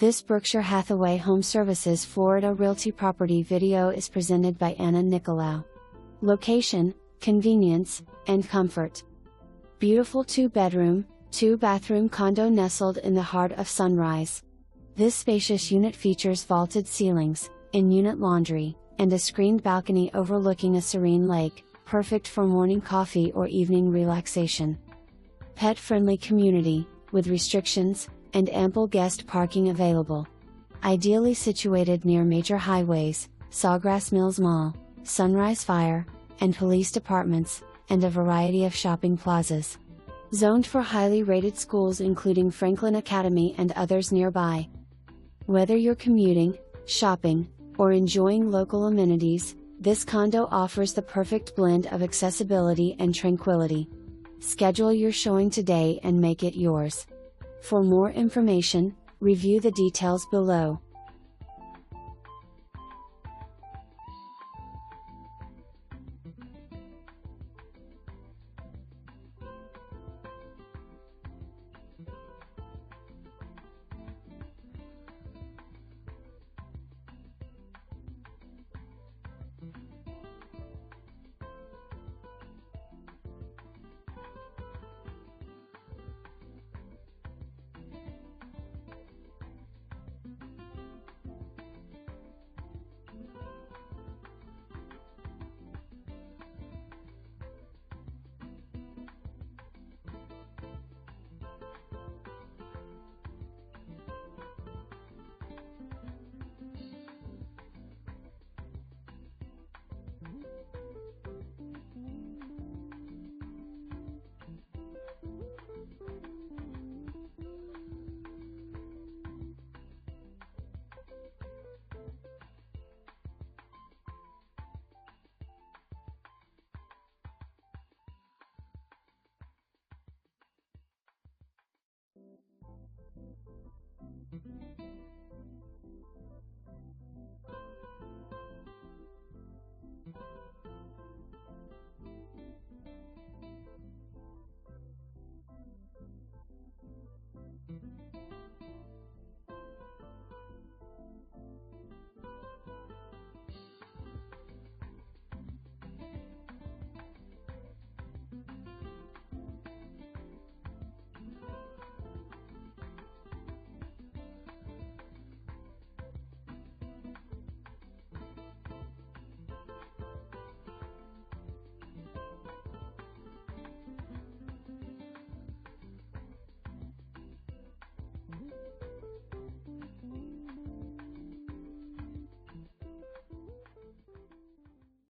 This Berkshire Hathaway HomeServices Florida Realty property video is presented by Anna Nicolau. Location, convenience, and comfort. Beautiful 2-bedroom, 2-bathroom condo nestled in the heart of Sunrise. This spacious unit features vaulted ceilings, in-unit laundry, and a screened balcony overlooking a serene lake, perfect for morning coffee or evening relaxation. Pet-friendly community, with restrictions, and ample guest parking available. Ideally situated near major highways, Sawgrass Mills Mall, Sunrise Fire, and police departments, and a variety of shopping plazas. Zoned for highly rated schools including Franklyn Academy and others nearby. Whether you're commuting, shopping, or enjoying local amenities, this condo offers the perfect blend of accessibility and tranquility. Schedule your showing today and make it yours. For more information, review the details below.